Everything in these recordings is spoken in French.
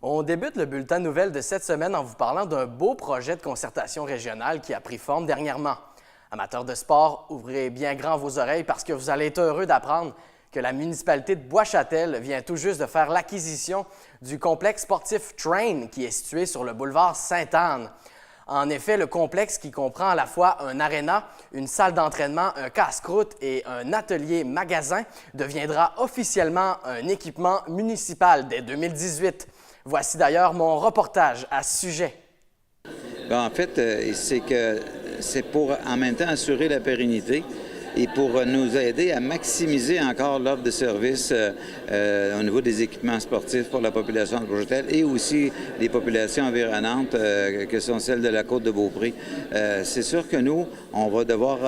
On débute le bulletin de nouvelles de cette semaine en vous parlant d'un beau projet de concertation régionale qui a pris forme dernièrement. Amateurs de sport, ouvrez bien grand vos oreilles parce que vous allez être heureux d'apprendre que la municipalité de Bois-Châtel vient tout juste de faire l'acquisition du complexe sportif Train qui est situé sur le boulevard Sainte-Anne. En effet, le complexe qui comprend à la fois un aréna, une salle d'entraînement, un casse-croûte et un atelier-magasin deviendra officiellement un équipement municipal dès 2018. Voici d'ailleurs mon reportage à ce sujet. Bien, en fait, c'est pour en même temps assurer la pérennité et pour nous aider à maximiser encore l'offre de services au niveau des équipements sportifs pour la population de Bois-Châtel et aussi les populations environnantes que sont celles de la côte de Beaupré. C'est sûr que nous, on va devoir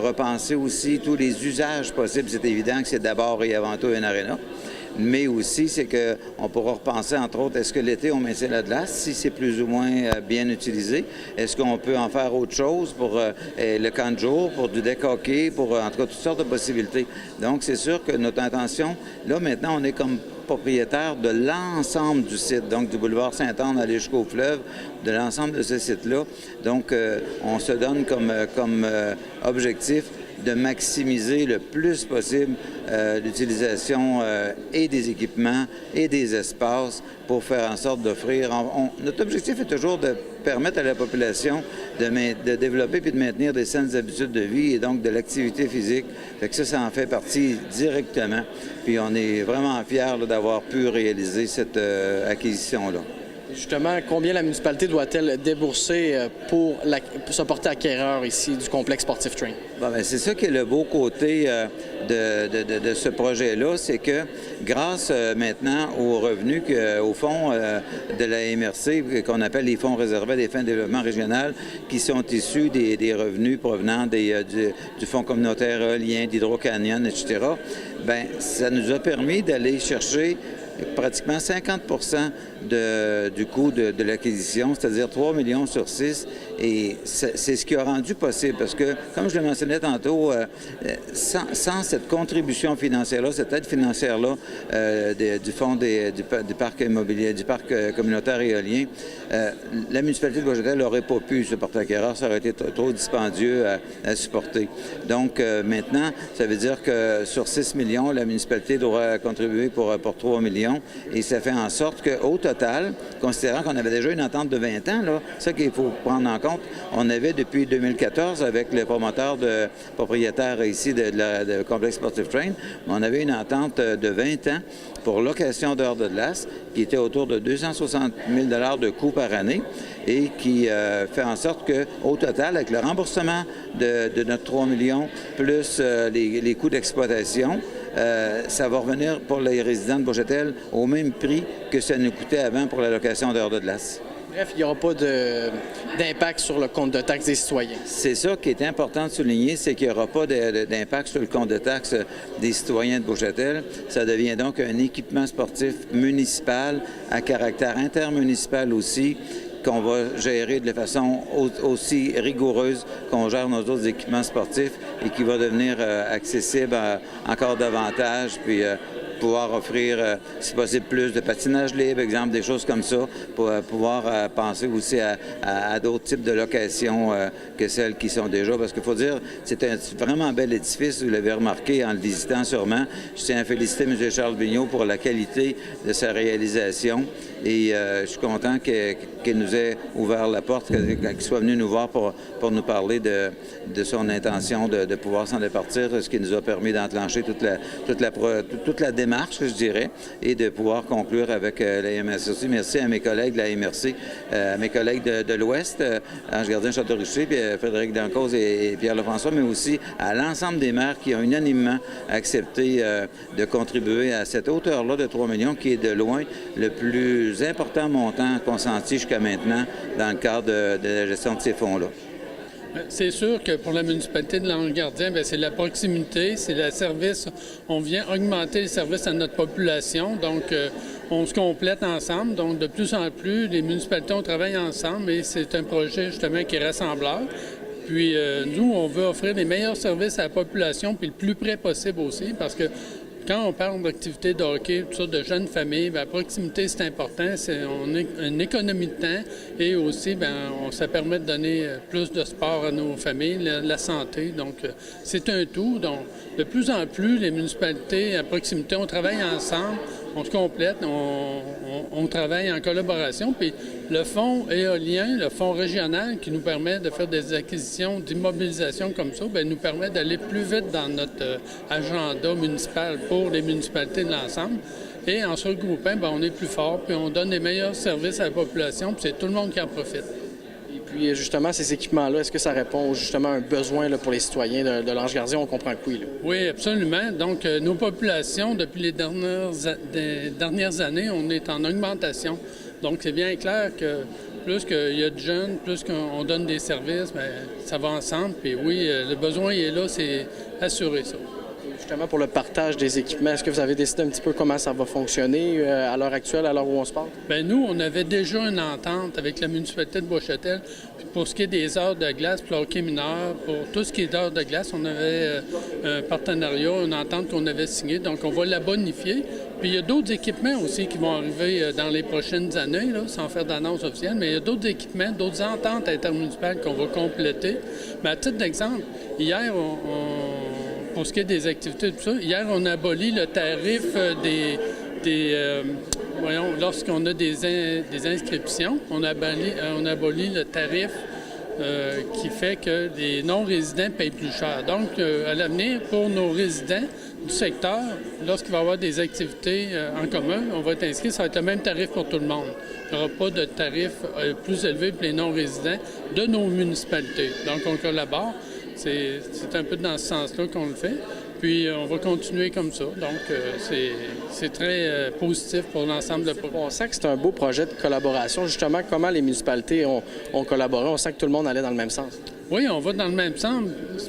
repenser aussi tous les usages possibles. C'est évident que c'est d'abord et avant tout un aréna. Mais aussi, c'est qu'on pourra repenser, entre autres, est-ce que l'été, on maintient la glace, si c'est plus ou moins bien utilisé? Est-ce qu'on peut en faire autre chose pour le camp de jour, pour du deck hockey, pour, en tout cas, toutes sortes de possibilités. Donc, c'est sûr que notre intention, là, maintenant, on est comme propriétaire de l'ensemble du site, donc du boulevard Sainte-Anne aller jusqu'au fleuve, de l'ensemble de ce site-là. Donc, on se donne comme objectif de maximiser le plus possible l'utilisation et des équipements et des espaces pour faire en sorte d'offrir. Notre objectif est toujours de permettre à la population de développer puis de maintenir des saines habitudes de vie et donc de l'activité physique. Fait que ça en fait partie directement. Puis on est vraiment fiers d'avoir pu réaliser cette acquisition-là. Justement, combien la municipalité doit-elle débourser pour se porter acquéreur ici du complexe sportif Train? Bon, bien, c'est ça qui est le beau côté de ce projet-là, c'est que grâce maintenant aux revenus au fonds de la MRC, qu'on appelle les fonds réservés des fins de développement régional, qui sont issus des revenus provenant du fonds communautaire éolien, d'Hydro-Canyon, etc., bien, ça nous a permis d'aller chercher pratiquement 50 du coût de l'acquisition, c'est-à-dire 3 millions sur 6. Et c'est ce qui a rendu possible, parce que, comme je le mentionnais tantôt, sans cette contribution financière-là, cette aide financière-là du fonds du parc immobilier, du parc communautaire éolien, la municipalité de Bois-Châtel n'aurait pas pu se porter acquéreur, ça aurait été trop dispendieux à supporter. Donc, maintenant, ça veut dire que sur 6 millions, la municipalité devra contribuer pour 3 millions, et ça fait en sorte qu'au total, considérant qu'on avait déjà une entente de 20 ans, là, ça qu'il faut prendre en compte, on avait depuis 2014, avec le promoteur propriétaire ici de complexe sportif Train, on avait une entente de 20 ans pour location d'heures de glace qui était autour de 260 000 $ de coût par année et qui fait en sorte qu'au total, avec le remboursement de notre 3 millions plus les coûts d'exploitation, ça va revenir pour les résidents de Bois-Châtel au même prix que ça nous coûtait avant pour la location d'heures de glace. Bref, il n'y aura pas d'impact sur le compte de taxes des citoyens. C'est ça qui est important de souligner, c'est qu'il n'y aura pas d'impact sur le compte de taxes des citoyens de Bois-Châtel. Ça devient donc un équipement sportif municipal à caractère intermunicipal aussi, qu'on va gérer de façon aussi rigoureuse qu'on gère nos autres équipements sportifs et qui va devenir accessible encore davantage, puis pouvoir offrir, si possible, plus de patinage libre, exemple, des choses comme ça, pour pouvoir penser aussi à d'autres types de locations que celles qui sont déjà. Parce qu'il faut dire, c'est un vraiment bel édifice, vous l'avez remarqué en le visitant sûrement. Je tiens à féliciter M. Charles Vigneault pour la qualité de sa réalisation. Et je suis content qu'il nous ait ouvert la porte, qu'il soit venu nous voir pour nous parler de son intention de pouvoir s'en départir, ce qui nous a permis d'enclencher toute la démarche, je dirais, et de pouvoir conclure avec la MRC aussi. Merci à mes collègues de la MRC, à mes collègues de l'Ouest, Ange Gardien-Château-Richer, puis Frédéric Dancause et Pierre-Lefrançois, mais aussi à l'ensemble des maires qui ont unanimement accepté de contribuer à cette hauteur-là de 3 millions, qui est de loin le plus important montant consenti jusqu'à maintenant dans le cadre de la gestion de ces fonds-là. C'est sûr que pour la municipalité de Lange-Gardien, c'est la proximité, c'est le service. On vient augmenter les services à notre population, donc on se complète ensemble. Donc de plus en plus, les municipalités, on travaille ensemble et c'est un projet justement qui est rassembleur. Puis nous, on veut offrir les meilleurs services à la population, puis le plus près possible aussi, parce que quand on parle d'activités de hockey, tout ça, de jeunes familles, bien, la proximité, c'est important. On a une économie de temps et aussi, bien, ça permet de donner plus de sport à nos familles, la santé. Donc, c'est un tout. Donc, de plus en plus, les municipalités à proximité, on travaille ensemble, on se complète, on travaille en collaboration. Puis le fonds éolien, le fonds régional qui nous permet de faire des acquisitions d'immobilisation comme ça, bien, nous permet d'aller plus vite dans notre agenda municipal pour les municipalités de l'ensemble. Et en se regroupant, bien, on est plus fort, puis on donne les meilleurs services à la population, puis c'est tout le monde qui en profite. Et puis, justement, ces équipements-là, est-ce que ça répond justement à un besoin là, pour les citoyens de l'Ange Gardien? On comprend que oui. Là. Oui, absolument. Donc, nos populations, depuis les dernières années, on est en augmentation. Donc, c'est bien clair que plus qu'il y a de jeunes, plus qu'on donne des services, bien, ça va ensemble. Puis oui, le besoin il est là, c'est assurer ça. Justement, pour le partage des équipements, est-ce que vous avez décidé un petit peu comment ça va fonctionner à l'heure actuelle, à l'heure où on se parle? Bien, nous, on avait déjà une entente avec la municipalité de Bois-Châtel. Pour ce qui est des heures de glace, pour le hockey mineur, pour tout ce qui est d'heures de glace, on avait un partenariat, une entente qu'on avait signée. Donc, on va la bonifier. Puis, il y a d'autres équipements aussi qui vont arriver dans les prochaines années, là, sans faire d'annonce officielle. Mais il y a d'autres équipements, d'autres ententes intermunicipales qu'on va compléter. Mais à titre d'exemple, hier, pour ce qui est des activités, tout ça, hier, on a aboli le tarif lorsqu'on a des inscriptions, on a aboli le tarif qui fait que les non-résidents payent plus cher. Donc, à l'avenir, pour nos résidents du secteur, lorsqu'il va y avoir des activités en commun, on va être inscrit, ça va être le même tarif pour tout le monde. Il n'y aura pas de tarif plus élevé pour les non-résidents de nos municipalités. Donc, on collabore. C'est un peu dans ce sens-là qu'on le fait. Puis, on va continuer comme ça. Donc, c'est très positif pour l'ensemble de la population. On sent que c'est un beau projet de collaboration. Justement, comment les municipalités ont collaboré? On sent que tout le monde allait dans le même sens. Oui, on va dans le même sens.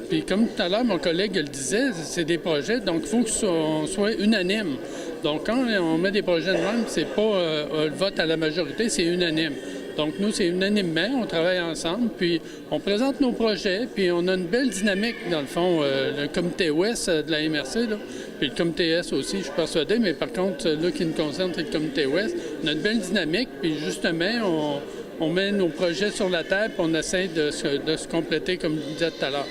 Puis, comme tout à l'heure, mon collègue le disait, c'est des projets, donc il faut qu'on soit unanime. Donc, quand on met des projets de même, c'est pas le vote à la majorité, c'est unanime. Donc, nous, c'est unanimement, on travaille ensemble, puis on présente nos projets, puis on a une belle dynamique, dans le fond, le comité ouest de la MRC, là, puis le comité est aussi, je suis persuadé, mais par contre, là, qui nous concerne, c'est le comité ouest. On a une belle dynamique, puis justement, on met nos projets sur la table, puis on essaie de se compléter, comme je disais tout à l'heure.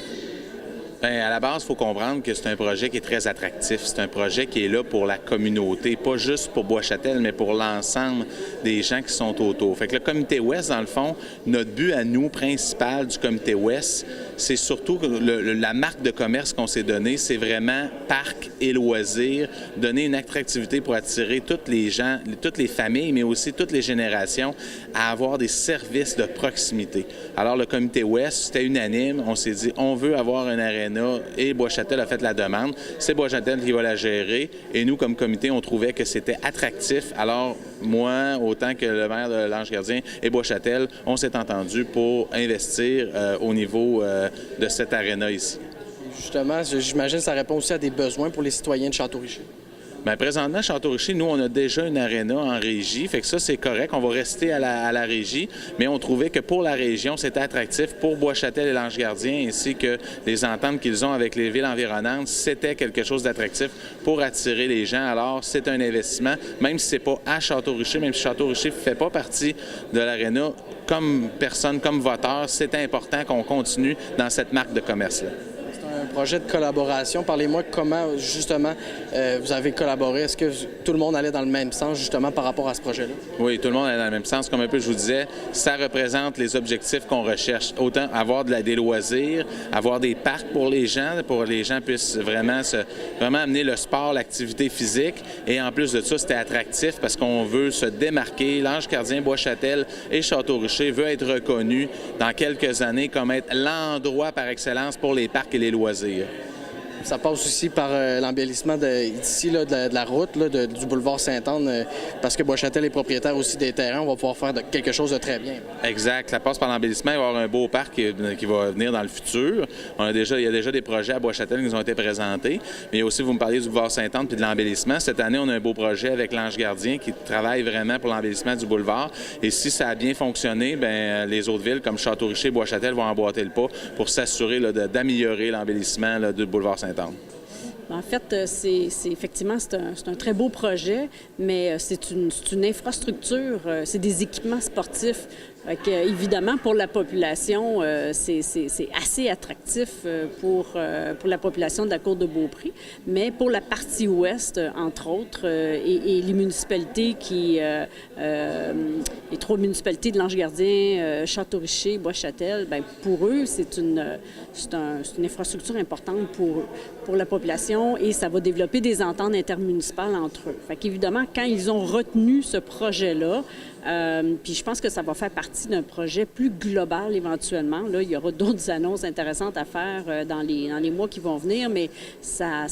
Bien, à la base, il faut comprendre que c'est un projet qui est très attractif. C'est un projet qui est là pour la communauté, pas juste pour Bois-Châtel, mais pour l'ensemble des gens qui sont autour. Fait que le comité ouest, dans le fond, notre but à nous, principal du comité ouest, c'est surtout que la marque de commerce qu'on s'est donnée, c'est vraiment parc et loisirs, donner une attractivité pour attirer toutes les gens, toutes les familles, mais aussi toutes les générations à avoir des services de proximité. Alors, le comité ouest, c'était unanime. On s'est dit, on veut avoir un aréna et Bois-Châtel a fait la demande. C'est Bois-Châtel qui va la gérer et nous, comme comité, on trouvait que c'était attractif. Alors, moi, autant que le maire de l'Ange Gardien et Bois-Châtel, on s'est entendu pour investir au niveau de cette aréna ici. Justement, j'imagine que ça répond aussi à des besoins pour les citoyens de Château-Richer. Bien, présentement, Château-Richer, nous, on a déjà une aréna en régie, fait que ça, c'est correct. On va rester à la régie, mais on trouvait que pour la région, c'était attractif pour Bois-Châtel et l'Ange Gardien, ainsi que les ententes qu'ils ont avec les villes environnantes, c'était quelque chose d'attractif pour attirer les gens. Alors, c'est un investissement, même si c'est pas à Château-Richer, même si Château-Richer ne fait pas partie de l'aréna, comme personne, comme voteur, c'est important qu'on continue dans cette marque de commerce-là. Un projet de collaboration. Parlez-moi comment, justement, vous avez collaboré. Est-ce que tout le monde allait dans le même sens, justement, par rapport à ce projet-là? Oui, tout le monde allait dans le même sens. Comme un peu je vous disais, ça représente les objectifs qu'on recherche. Autant avoir des loisirs, avoir des parcs pour les gens puissent vraiment amener le sport, l'activité physique. Et en plus de ça, c'était attractif parce qu'on veut se démarquer. L'Ange Gardien, Bois-Châtel et Château-Richer veut être reconnu dans quelques années comme être l'endroit par excellence pour les parcs et les loisirs. Ça passe aussi par l'embellissement d'ici, de la route, là, du boulevard Sainte-Anne, parce que Bois-Châtel est propriétaire aussi des terrains. On va pouvoir faire quelque chose de très bien. Exact. Ça passe par l'embellissement. Il va y avoir un beau parc qui va venir dans le futur. Il y a déjà des projets à Bois-Châtel qui nous ont été présentés. Mais aussi, vous me parliez du boulevard Sainte-Anne puis de l'embellissement. Cette année, on a un beau projet avec l'Ange Gardien qui travaille vraiment pour l'embellissement du boulevard. Et si ça a bien fonctionné, bien, les autres villes comme Château-Richer et Bois-Châtel vont emboîter le pas pour s'assurer d'améliorer l'embellissement du boulevard Sainte-Anne. En fait, effectivement, c'est un très beau projet, mais c'est une infrastructure, c'est des équipements sportifs. Fait que, évidemment, pour la population, c'est assez attractif pour la population de la Côte de Beaupré, mais pour la partie ouest, entre autres, et les municipalités les 3 municipalités de l'Ange-Gardien, Château-Richer, Bois-Châtel, bien, pour eux, c'est une infrastructure importante pour la population et ça va développer des ententes intermunicipales entre eux. Fait qu'évidemment, quand ils ont retenu ce projet-là, puis je pense que ça va faire partie d'un projet plus global éventuellement. Là, il y aura d'autres annonces intéressantes à faire dans les mois qui vont venir, mais ça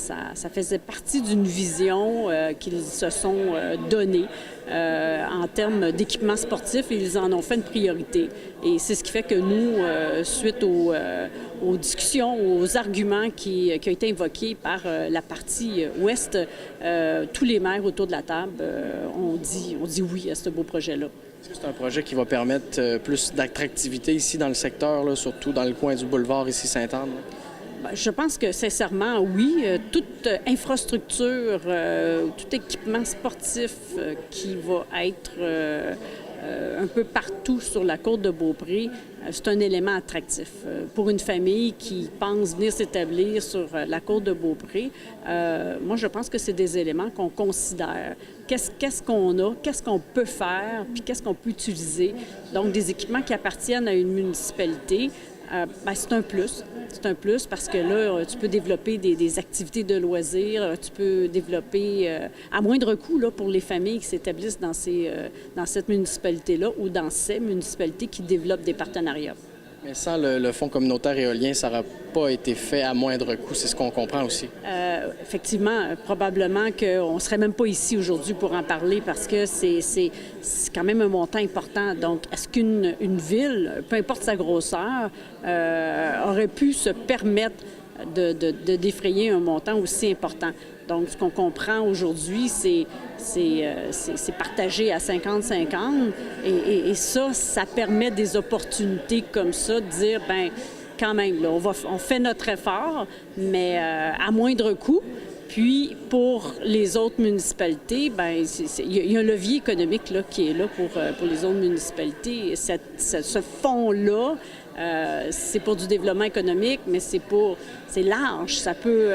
faisait partie d'une vision qu'ils se sont donnée en termes d'équipements sportifs et ils en ont fait une priorité. Et c'est ce qui fait que nous, suite aux discussions, aux arguments qui ont été invoqués par la partie ouest, tous les maires autour de la table ont dit oui à ce beau projet-là. C'est un projet qui va permettre plus d'attractivité ici dans le secteur, là, surtout dans le coin du boulevard ici Sainte-Anne? Je pense que, sincèrement, oui. Toute infrastructure, tout équipement sportif qui va être un peu partout sur la côte de Beaupré, c'est un élément attractif. Pour une famille qui pense venir s'établir sur la côte de Beaupré, moi, je pense que c'est des éléments qu'on considère. Qu'est-ce qu'on a, qu'est-ce qu'on peut faire, puis qu'est-ce qu'on peut utiliser. Donc, des équipements qui appartiennent à une municipalité, c'est un plus. C'est un plus parce que là, tu peux développer des activités de loisirs, tu peux développer à moindre coût là, pour les familles qui s'établissent dans cette municipalité-là ou dans ces municipalités qui développent des partenariats. Mais sans le fonds communautaire éolien, ça n'aura pas été fait à moindre coût, c'est ce qu'on comprend aussi. Effectivement, probablement qu'on ne serait même pas ici aujourd'hui pour en parler parce que c'est quand même un montant important. Donc, est-ce qu'une ville, peu importe sa grosseur, aurait pu se permettre de défrayer un montant aussi important? Donc, ce qu'on comprend aujourd'hui, c'est partagé à 50-50 et ça permet des opportunités comme ça de dire, bien, quand même, là, on fait notre effort, mais à moindre coût. Puis, pour les autres municipalités, bien, il y a un levier économique là, qui est là pour les autres municipalités. Ce fonds-là, c'est pour du développement économique, mais c'est large. Ça peut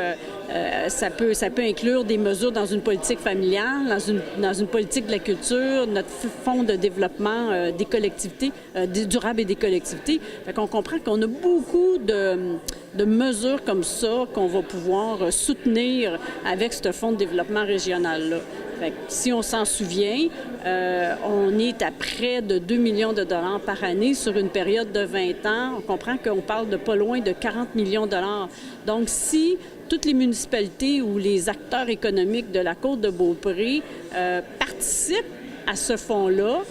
inclure des mesures dans une politique familiale, dans une politique de la culture, notre fonds de développement des collectivités, durable et des collectivités. Fait qu'on comprend qu'on a beaucoup de mesures comme ça qu'on va pouvoir soutenir avec ce fonds de développement régional-là. Fait que, si on s'en souvient, on est à près de 2 millions de dollars par année sur une période de 20 ans. On comprend qu'on parle de pas loin de 40 millions de dollars. Donc, si toutes les municipalités ou les acteurs économiques de la côte de Beaupré participent à ce fonds-là,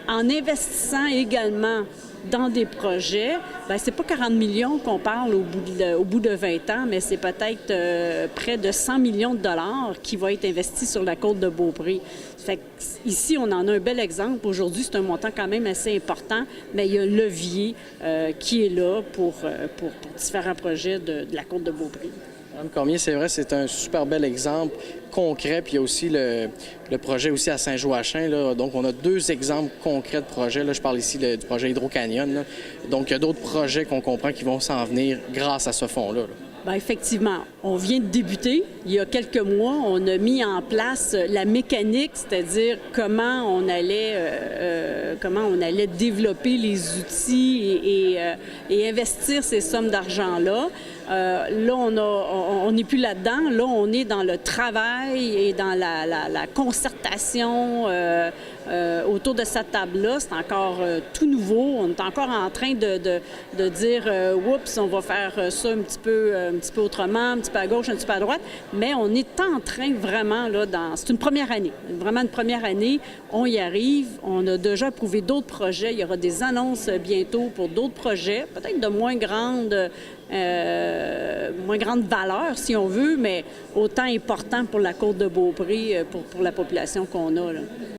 en investissant également dans des projets, bien, c'est pas 40 millions qu'on parle au bout de 20 ans, mais c'est peut-être près de 100 millions de dollars qui va être investi sur la côte de Beaupré. Fait que, ici, on en a un bel exemple. Aujourd'hui, c'est un montant quand même assez important, mais il y a un levier qui est là pour différents projets de la côte de Beaupré. Mme Cormier, c'est vrai, c'est un super bel exemple concret. Puis il y a aussi le projet aussi à Saint-Joachim. Là. Donc, on a 2 exemples concrets de projets. Là, je parle ici du projet Hydro-Canyon. Là. Donc, il y a d'autres projets qu'on comprend qui vont s'en venir grâce à ce fonds-là. Bien, effectivement, on vient de débuter. Il y a quelques mois, on a mis en place la mécanique, c'est-à-dire comment on allait développer les outils et investir ces sommes d'argent-là. Là, on n'est plus là-dedans. Là, on est dans le travail et dans la concertation autour de cette table-là. C'est encore tout nouveau. On est encore en train de dire « Oups, on va faire ça un petit peu autrement, un petit peu à gauche, un petit peu à droite ». Mais on est en train vraiment, là, c'est une première année. Vraiment une première année. On y arrive. On a déjà approuvé d'autres projets. Il y aura des annonces bientôt pour d'autres projets, peut-être de moins grande valeur, si on veut, mais autant important pour la côte de Beaupré, pour la population qu'on a, là.